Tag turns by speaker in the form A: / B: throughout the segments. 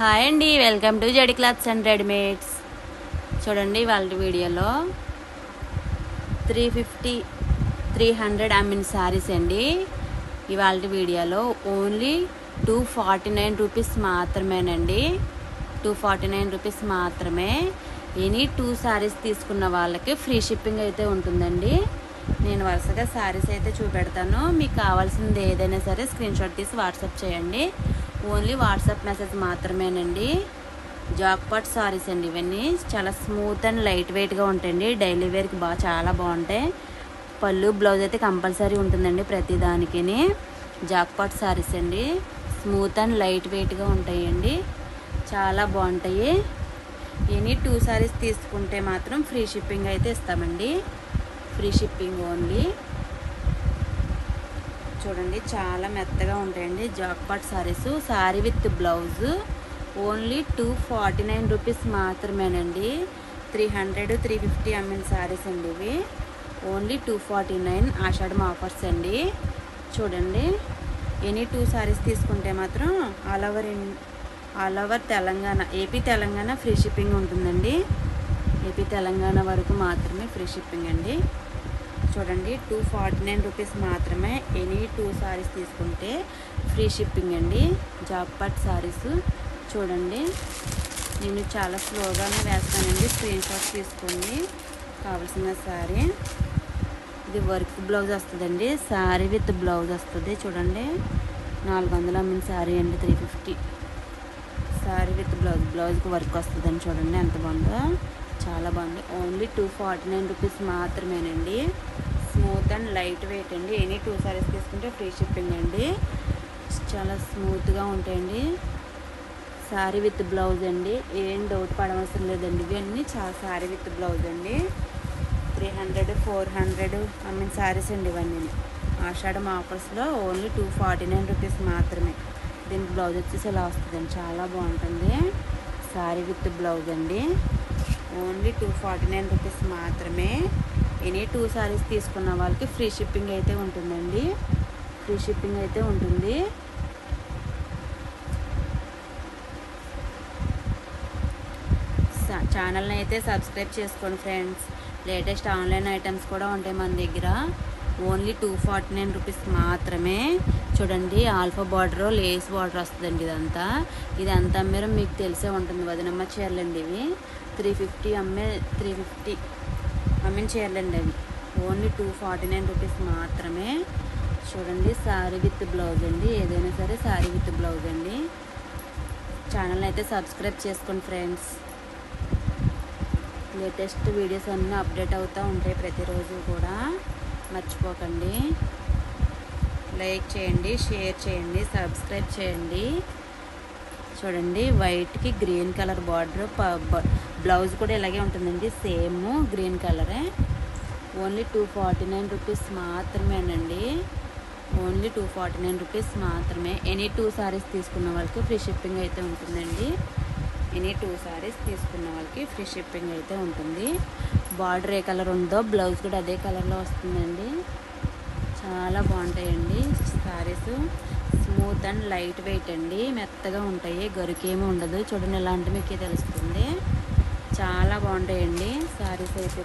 A: Hi అండి, welcome to జడి clothes and readymades. చూడండి వాళ్ళ వీడియోలో 300 అమ్మిన శారీస్ అండి. ఇవాళ వీడియోలో ఓన్లీ 249 రూపీస్ మాత్రమేనండి. 249 రూపీస్ మాత్రమే. ఎనీ 2 శారీస్ తీసుకున్న వాళ్ళకి ఫ్రీ షిప్పింగ్ అయితే ఉంటుందండి. నేను వరుసగా శారీస్ అయితే చూపెడతాను. మీకు కావాల్సింది ఏదైనా సరే స్క్రీన్ షాట్ తీసి వాట్సాప్ చేయండి. ఓన్లీ వాట్సాప్ మెసేజ్ మాత్రమేనండి. జాక్పాట్ సారీస్ అండి. ఇవన్నీ చాలా స్మూత్ అండ్ లైట్ వెయిట్గా ఉంటాయండి. డైలీ వేర్కి చాలా బాగుంటాయి. పళ్ళు బ్లౌజ్ అయితే కంపల్సరీ ఉంటుందండి ప్రతి దానికి. జాక్పాట్ సారీస్ అండి. స్మూత్ అండ్ లైట్ వెయిట్గా ఉంటాయండి. చాలా బాగుంటాయి. ఎనీ 2 సారీస్ తీసుకుంటే మాత్రం ఫ్రీ షిప్పింగ్ అయితే ఇస్తామండి. Free shipping only. చూడండి చాలా మెత్తగా ఉంటాయండి jackpot saris. Sari with blouse only 249 rupees మాత్రమేనండి. 300 350 అమ్మిన సారీస్ అండి ఇవి. ఓన్లీ 249 ఆషాఢం ఆఫర్స్ అండి. చూడండి ఎనీ 2 సారీస్ తీసుకుంటే మాత్రం all over Telangana, AP Telangana free shipping ఉంటుందండి. ఏపీ తెలంగాణ వరకు మాత్రమే ఫ్రీ షిప్పింగ్ అండి. చూడండి 249 రూపీస్ మాత్రమే. ఎనీ 2 సారీస్ తీసుకుంటే ఫ్రీ షిప్పింగ్ అండి. జాక్పాట్ సారీస్ చూడండి. నేను చాలా స్లోగానే వేస్తానండి. స్క్రీన్ షాట్ తీసుకోండి కావాల్సిన శారీ. ఇది వర్క్ బ్లౌజ్ వస్తుందండి. శారీ విత్ బ్లౌజ్ వస్తుంది. చూడండి 400 అమ్మిన శారీ అండి. 350 శారీ విత్ బ్లౌజ్కి వర్క్ వస్తుందండి. చూడండి ఎంత బాగుందో, చాలా బాగుంది. ఓన్లీ 249 రూపీస్ మాత్రమేనండి. స్మూత్ అండ్ లైట్ వెయిట్ అండి. ఎనీ 2 సారీస్ తీసుకుంటే ఫ్రీ షిప్పింగ్ అండి. చాలా స్మూత్గా ఉంటాయండి. శారీ విత్ బ్లౌజ్ అండి. ఏం డౌట్ పడవలసిన లేదండి. ఇవన్నీ చాలా శారీ విత్ బ్లౌజ్ అండి. 300 400 అమ్మిన శారీస్ అండి ఇవన్నీ. ఆషాఢం ఆఫర్స్లో ఓన్లీ 249 రూపీస్ మాత్రమే. దీనికి బ్లౌజ్ వచ్చేసి ఇలా వస్తుందండి. చాలా బాగుంటుంది. శారీ విత్ బ్లౌజ్ అండి. ఓన్లీ 249 రూపీస్ మాత్రమే. ఎనీ 2 సారీస్ తీసుకున్న వాళ్ళకి ఫ్రీ షిప్పింగ్ అయితే ఉంటుందండి. ఫ్రీ షిప్పింగ్ అయితే ఉంటుంది. ఛానల్ని అయితే సబ్స్క్రైబ్ చేసుకోండి ఫ్రెండ్స్. లేటెస్ట్ ఆన్లైన్ ఐటమ్స్ కూడా ఉంటాయి మన దగ్గర. ఓన్లీ 249 రూపీస్ మాత్రమే. చూడండి ఆల్ఫా బార్డర్, లేస్ బార్డర్ వస్తుందండి. ఇదంతా మీరు మీకు తెలిసే ఉంటుంది. వదినమ్మ చీరలండి ఇవి. 350 అమ్మిన చీరలండి అవి. ఓన్లీ 249 రూపీస్ మాత్రమే. చూడండి శారీ విత్ బ్లౌజ్ అండి. ఏదైనా సరే శారీ విత్ బ్లౌజ్ అండి. ఛానల్ని అయితే సబ్స్క్రైబ్ చేసుకోండి ఫ్రెండ్స్. లేటెస్ట్ వీడియోస్ అన్నీ అప్డేట్ అవుతూ ఉంటాయి ప్రతిరోజు కూడా. మర్చిపోకండి. లైక్ చేయండి, షేర్ చేయండి, సబ్స్క్రైబ్ చేయండి. చూడండి వైట్కి గ్రీన్ కలర్ బార్డర్. బ్లౌజ్ కూడా ఇలాగే ఉంటుందండి. సేమ్ గ్రీన్ కలరే. ఓన్లీ 249 రూపీస్ మాత్రమేనండి. ఓన్లీ 249 రూపీస్ మాత్రమే. ఎనీ 2 సారీస్ తీసుకున్న వాళ్ళకి ఫ్రీ షిప్పింగ్ అయితే ఉంటుందండి. ఎనీ 2 సారీస్ తీసుకున్న వాళ్ళకి ఫ్రీ షిప్పింగ్ అయితే ఉంటుంది. బార్డర్ ఏ కలర్ ఉందో బ్లౌజ్ కూడా అదే కలర్లో వస్తుందండి. చాలా బాగుంటాయండి saris. Smooth and light weight అండి. మెత్తగా ఉంటాయి. గరుకేమీ ఉండదు. చూడండి ఇలాంటి మీకే తెలుస్తుంది. చాలా బాగుంటాయండి సారీస్ అయితే.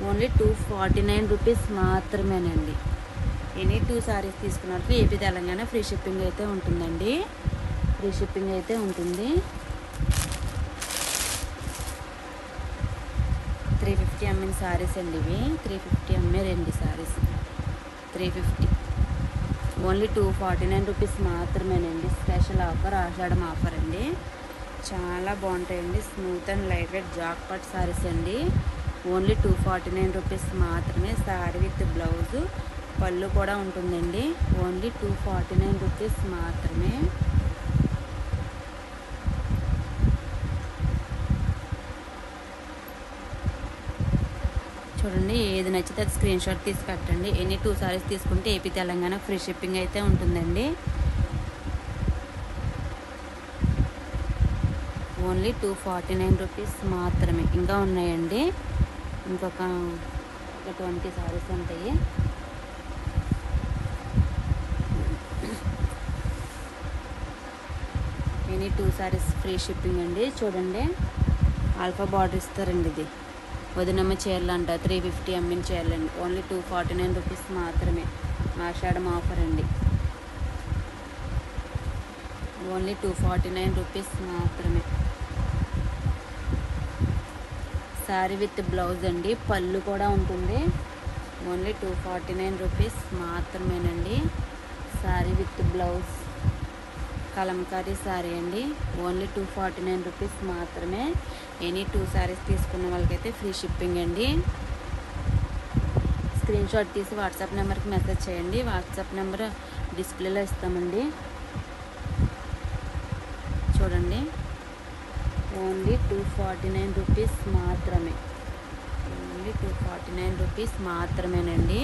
A: ఓన్లీ 249 రూపీస్ మాత్రమేనండి. ఎనీ 2 సారీస్ తీసుకున్నట్లు ఏపీ తెలంగాణ ఫ్రీ షిప్పింగ్ అయితే ఉంటుందండి. ఫ్రీ షిప్పింగ్ అయితే ఉంటుంది. 350 అమ్మిన సారీస్ అండి ఇవి. 350 అమ్మే 2 సారీస్. 350. ఓన్లీ 249 రూపీస్ మాత్రమేనండి. స్పెషల్ ఆఫర్, ఆషాఢం ఆఫర్ అండి. చాలా బాగుంటాయండి. Smooth and light weight jackpot saris అండి. ఓన్లీ 249 రూపీస్ మాత్రమే. శారీ విత్ బ్లౌజ్, పళ్ళు కూడా ఉంటుందండి. ఓన్లీ 249 రూపీస్ మాత్రమే. చూడండి ఏది నచ్చితే అది స్క్రీన్ షాట్ తీసి పెట్టండి. ఎనీ 2 సారీస్ తీసుకుంటే ఏపీ తెలంగాణ ఫ్రీ షిప్పింగ్ అయితే ఉంటుందండి. ఓన్లీ 249 రూపీస్ మాత్రమే. ఇంకా ఉన్నాయండి. ఇంకొక 20 సారీస్ ఉంటాయి. ఎనీ 2 సారీస్ ఫ్రీ షిప్పింగ్ అండి. చూడండి ఆల్ఫా బార్డర్ ఇస్తారండి. ఇది వదినమ్మ చీరలు అంట 350 ఎంఎం చీరలండి. ఓన్లీ 249 రూపీస్ మాత్రమే. ఆషాఢం ఆఫర్ అండి. ఓన్లీ 249 రూపీస్ మాత్రమే. శారీ విత్ బ్లౌజ్ అండి. పళ్ళు కూడా ఉంటుంది. ఓన్లీ 249 రూపీస్ మాత్రమేనండి. శారీ విత్ బ్లౌజ్ కలంకారీ శారీ అండి. ఓన్లీ 249 రూపీస్ మాత్రమే. ఎనీ 2 శారీస్ తీసుకున్న వాళ్ళకైతే ఫ్రీ షిప్పింగ్ అండి. స్క్రీన్ షాట్ తీసి వాట్సాప్ నెంబర్కి మెసేజ్ చేయండి. వాట్సాప్ నెంబర్ డిస్ప్లేలో ఇస్తామండి. చూడండి ఓన్లీ 249 రూపీస్ మాత్రమే. ఓన్లీ 249 రూపీస్ మాత్రమేనండి.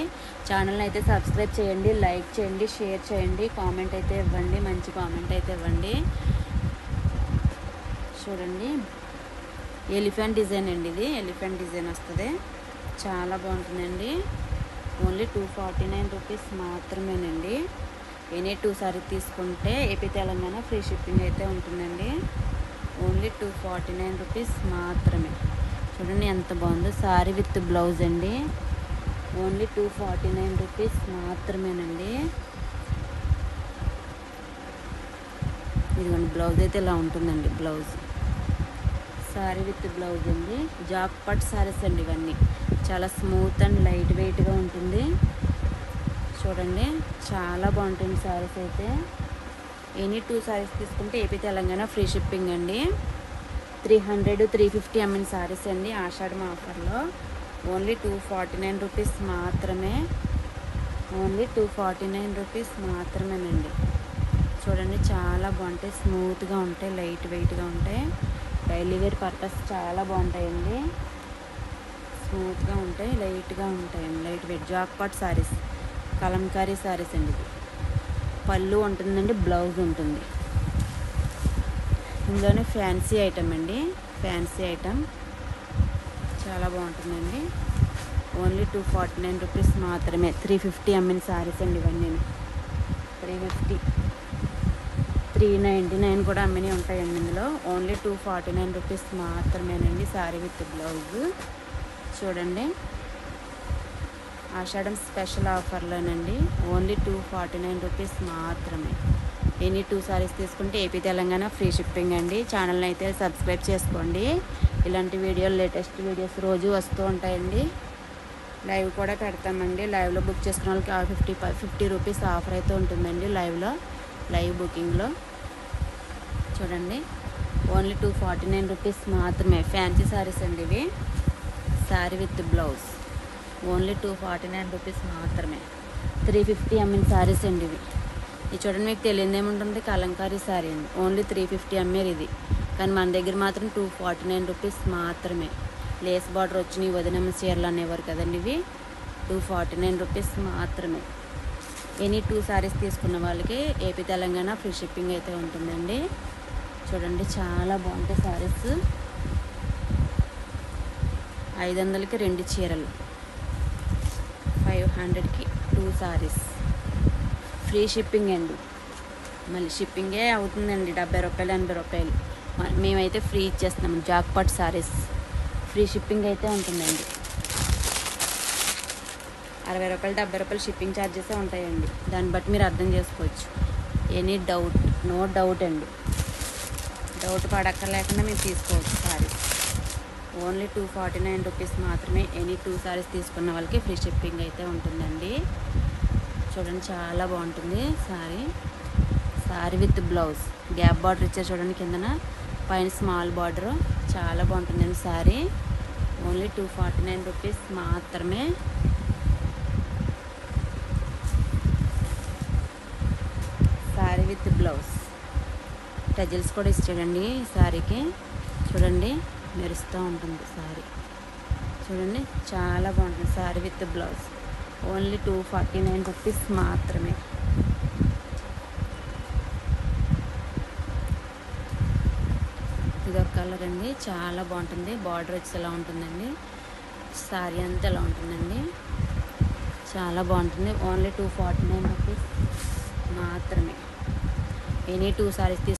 A: ఛానల్ని అయితే సబ్స్క్రైబ్ చేయండి, లైక్ చేయండి, షేర్ చేయండి, కామెంట్ అయితే ఇవ్వండి, మంచి కామెంట్ అయితే ఇవ్వండి. చూడండి ఎలిఫెంట్ డిజైన్ అండి. ఇది ఎలిఫెంట్ డిజైన్ వస్తుంది. చాలా బాగుంటుందండి. ఓన్లీ 249 రూపీస్ మాత్రమేనండి. ఎనీ 2 సారీ తీసుకుంటే ఏపీ తెలంగాణ ఫ్రీ షిప్పింగ్ అయితే ఉంటుందండి. ఓన్లీ 249 రూపీస్ మాత్రమే. చూడండి ఎంత బాగుందో. శారీ విత్ బ్లౌజ్ అండి. ఓన్లీ 249 రూపీస్ మాత్రమేనండి. ఇదిగోండి బ్లౌజ్ అయితే ఇలా ఉంటుందండి. బ్లౌజ్ శారీ విత్ బ్లౌజ్ అండి. జాక్పాట్ శారీస్ అండి ఇవన్నీ. చాలా స్మూత్ అండ్ లైట్ వెయిట్గా ఉంటుంది. చూడండి చాలా బాగుంటుంది శారీస్ అయితే. ఎనీ 2 శారీస్ తీసుకుంటే ఏపీ తెలంగాణ ఫ్రీ షిప్పింగ్ అండి. 300, 350 ఎంఎన్ శారీస్ అండి. ఆషాఢం ఆఫర్లో ఓన్లీ 249 రూపీస్ మాత్రమే. ఓన్లీ 249 రూపీస్ మాత్రమేనండి. చూడండి చాలా బాగుంటాయి. స్మూత్గా ఉంటాయి, లైట్ వెయిట్గా ఉంటాయి. డైలీ వేర్ పర్పస్ చాలా బాగుంటాయండి. స్మూత్గా ఉంటాయి, లైట్గా ఉంటాయండి. Light weight jackpot saris Kalamkari saris అండి. ఇది పళ్ళు ఉంటుందండి, బ్లౌజ్ ఉంటుంది. ఇందులోనే ఫ్యాన్సీ ఐటమ్ అండి. ఫ్యాన్సీ ఐటమ్ చాలా బాగుంటుందండి. ఓన్లీ 249 రూపీస్ మాత్రమే. 350 ఎంఎన్ శారీస్ అండి ఇవన్నీ. 350, 399 కూడా అమ్మిని ఉంటాయండి ఇందులో. ఓన్లీ 249 రూపీస్ మాత్రమేనండి. Sari with blouse. చూడండి ఆషాఢం స్పెషల్ ఆఫర్లోనండి. ఓన్లీ 249 రూపీస్ మాత్రమే. ఎనీ 2 సారీస్ తీసుకుంటే ఏపీ తెలంగాణ ఫ్రీ షిప్పింగ్ అండి. ఛానల్ని అయితే సబ్స్క్రైబ్ చేసుకోండి. ఇలాంటి వీడియోలు, లేటెస్ట్ వీడియోస్ రోజు వస్తూ ఉంటాయండి. లైవ్ కూడా పెడతామండి. లైవ్లో బుక్ చేసుకున్న వాళ్ళకి 50 రూపీస్ ఆఫర్ అయితే ఉంటుందండి. లైవ్ బుకింగ్లో. చూడండి ఓన్లీ 249 రూపీస్ మాత్రమే. ఫ్యాన్సీ శారీస్ అండి ఇవి. Sari with blouse. Only 249 rupees మాత్రమే. 350 ఎంఎన్ శారీస్ అండి ఇవి. ఇది చూడండి మీకు తెలియదు ఏముంటుంది, కలంకారీ శారీ అండి. ఓన్లీ 350 ఎంఎల్ ఇది. కానీ మన దగ్గర మాత్రం 249 రూపీస్ మాత్రమే. లేస్ బార్డర్ వచ్చినాయి వదినమ్మ చీరలు అనేవారు కదండి. ఇవి 249 రూపీస్ మాత్రమే. ఎనీ 2 సారీస్ తీసుకున్న వాళ్ళకి ఏపీ తెలంగాణ ఫ్రీ షిప్పింగ్ అయితే ఉంటుందండి. చూడండి చాలా బాగుంటాయి శారీస్. 500కి 2 చీరలు, 500కి 2 సారీస్. ఫ్రీ షిప్పింగ్ అండి. మళ్ళీ షిప్పింగే అవుతుందండి 70 రూపాయలు, 80 రూపాయలు. మేమైతే ఫ్రీ ఇచ్చేస్తున్నాము. జాక్పాట్ సారీస్ ఫ్రీ షిప్పింగ్ అయితే ఉంటుందండి. 60 రూపాయలు, 70 రూపాయలు షిప్పింగ్ ఛార్జెసే ఉంటాయండి. దాన్ని బట్టి మీరు అర్థం చేసుకోవచ్చు. ఎనీ డౌట్, నో డౌట్ అండి. డౌట్ పడక్కర్లేకుండా మీరు తీసుకోవచ్చు సారీస్. ఓన్లీ 249 రూపీస్ మాత్రమే. ఎనీ 2 సారీస్ తీసుకున్న వాళ్ళకి ఫ్రీ షిప్పింగ్ అయితే ఉంటుందండి. చూడండి చాలా బాగుంటుంది sari with blouse. Gap border ఇచ్చారు చూడండి కిందన, పైన స్మాల్ బార్డర్. చాలా బాగుంటుందండి శారీ. ఓన్లీ 249 రూపీస్ మాత్రమే. Sari with blouse. టజిల్స్ కూడా ఇచ్చాడండి శారీకి. చూడండి మెరుస్తూ ఉంటుంది శారీ. చూడండి చాలా బాగుంటుంది. Sari with blouse. Only 249 rupees మాత్రమే. ఇదొక కలర్ అండి, చాలా బాగుంటుంది. బార్డర్ వచ్చి ఎలా ఉంటుందండి, శారీ అంతా ఎలా ఉంటుందండి, చాలా బాగుంటుంది. ఓన్లీ 249 రూపీస్ మాత్రమే. ఎనీ 2 సారీస్